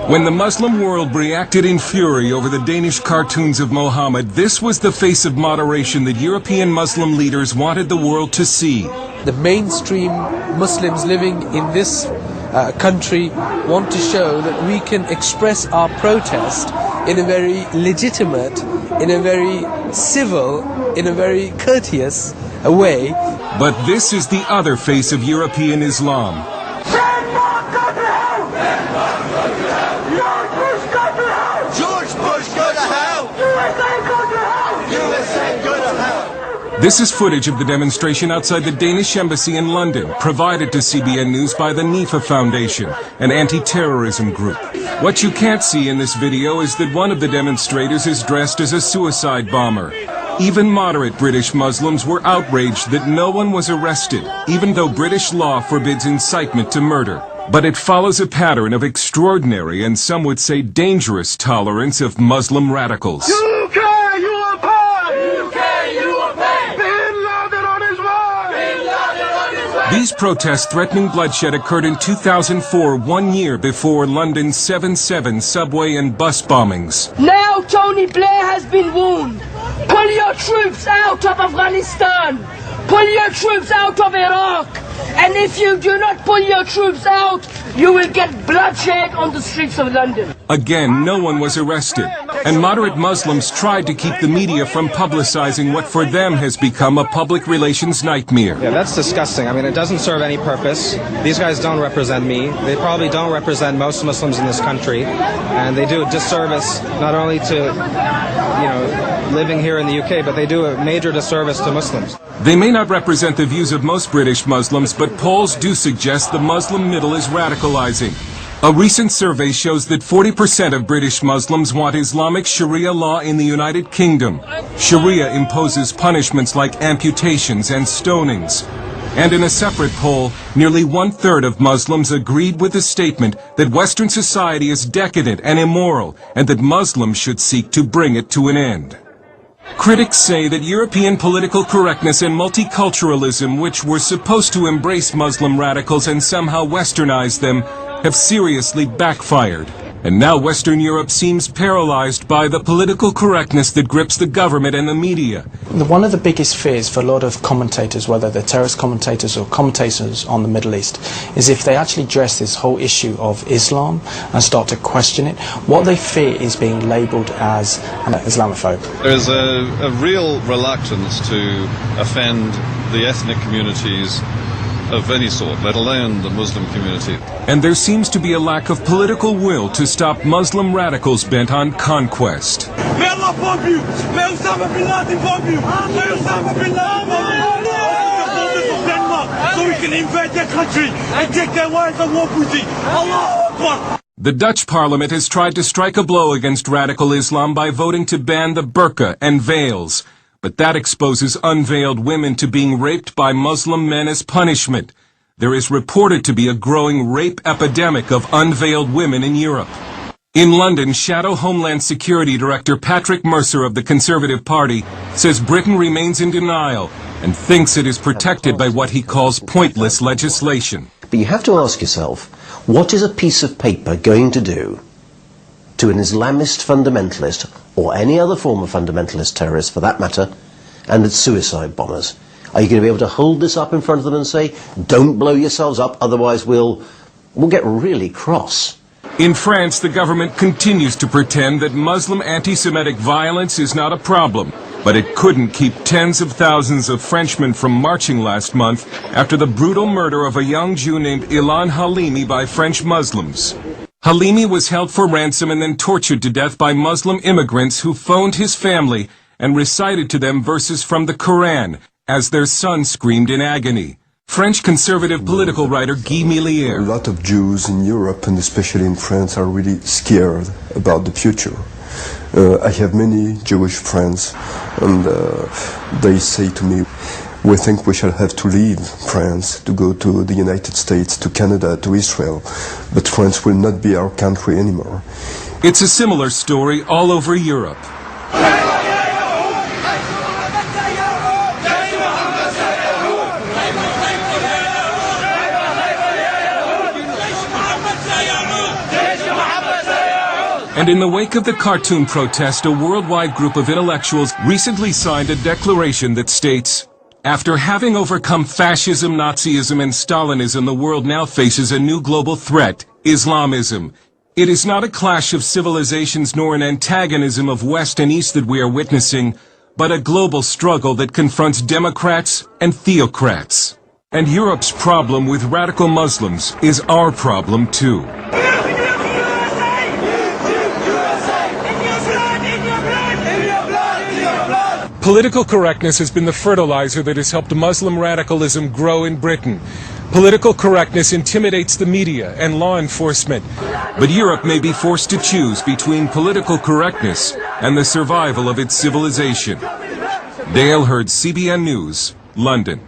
When the Muslim world reacted in fury over the Danish cartoons of Mohammed, this was the face of moderation that European Muslim leaders wanted the world to see. The mainstream Muslims living in this country want to show that we can express our protest in a very legitimate, in a very civil, in a very courteous way. But this is the other face of European Islam. This is footage of the demonstration outside the Danish embassy in London, provided to CBN News by the NIFA Foundation, an anti-terrorism group. What you can't see in this video is that one of the demonstrators is dressed as a suicide bomber. Even moderate British Muslims were outraged that no one was arrested, even though British law forbids incitement to murder. But it follows a pattern of extraordinary and some would say dangerous tolerance of Muslim radicals. These protests threatening bloodshed occurred in 2004, 1 year before London's 7/7 subway and bus bombings. Now Tony Blair has been warned. Pull your troops out of Afghanistan. Pull your troops out of Iraq. And if you do not pull your troops out, you will get bloodshed on the streets of London. Again, no one was arrested. And moderate Muslims tried to keep the media from publicizing what for them has become a public relations nightmare. Yeah, that's disgusting. I mean, it doesn't serve any purpose. These guys don't represent me. They probably don't represent most Muslims in this country. And they do a disservice not only to, living here in the UK, but they do a major disservice to Muslims. They may not represent the views of most British Muslims, but polls do suggest the Muslim middle is radicalizing. A recent survey shows that 40% of British Muslims want Islamic Sharia law in the United Kingdom. Sharia imposes punishments like amputations and stonings. And in a separate poll, nearly 1/3 of Muslims agreed with the statement that Western society is decadent and immoral, and that Muslims should seek to bring it to an end. Critics say that European political correctness and multiculturalism, which were supposed to embrace Muslim radicals and somehow westernize them, have seriously backfired. And now Western Europe seems paralyzed by the political correctness that grips the government and the media. One of the biggest fears for a lot of commentators, whether they're terrorist commentators or commentators on the Middle East, is if they actually address this whole issue of Islam and start to question it, what they fear is being labelled as an Islamophobe. There is a real reluctance to offend the ethnic communities of any sort, let alone the Muslim community. And there seems to be a lack of political will to stop Muslim radicals bent on conquest. May Allah bomb you! May Osama bin Laden bomb you! May Osama bin Laden bomb you! So we can invade their country and take their wives and war booty! Allahu Akbar! The Dutch parliament has tried to strike a blow against radical Islam by voting to ban the burqa and veils. But that exposes unveiled women to being raped by Muslim men as punishment. There is reported to be a growing rape epidemic of unveiled women in Europe. In London, Shadow Homeland Security Director Patrick Mercer of the Conservative Party says Britain remains in denial and thinks it is protected by what he calls pointless legislation. But you have to ask yourself, what is a piece of paper going to do to an Islamist fundamentalist, or any other form of fundamentalist terrorist for that matter, and its suicide bombers? Are you going to be able to hold this up in front of them and say, don't blow yourselves up, otherwise we'll get really cross? In France, the government continues to pretend that Muslim anti-Semitic violence is not a problem, but it couldn't keep tens of thousands of Frenchmen from marching last month after the brutal murder of a young Jew named Ilan Halimi by French Muslims. Halimi was held for ransom and then tortured to death by Muslim immigrants who phoned his family and recited to them verses from the Quran as their son screamed in agony. French conservative political writer Guy Millier. A lot of Jews in Europe, and especially in France, are really scared about the future. I have many Jewish friends, and they say to me, we think we shall have to leave France to go to the United States, to Canada, to Israel, but France will not be our country anymore. It's a similar story all over Europe. And in the wake of the cartoon protest, a worldwide group of intellectuals recently signed a declaration that states, "After having overcome fascism, Nazism, and Stalinism, the world now faces a new global threat, Islamism. It is not a clash of civilizations nor an antagonism of West and East that we are witnessing, but a global struggle that confronts democrats and theocrats. And Europe's problem with radical Muslims is our problem too." Political correctness has been the fertilizer that has helped Muslim radicalism grow in Britain. Political correctness intimidates the media and law enforcement. But Europe may be forced to choose between political correctness and the survival of its civilization. Dale Hurd, CBN News, London.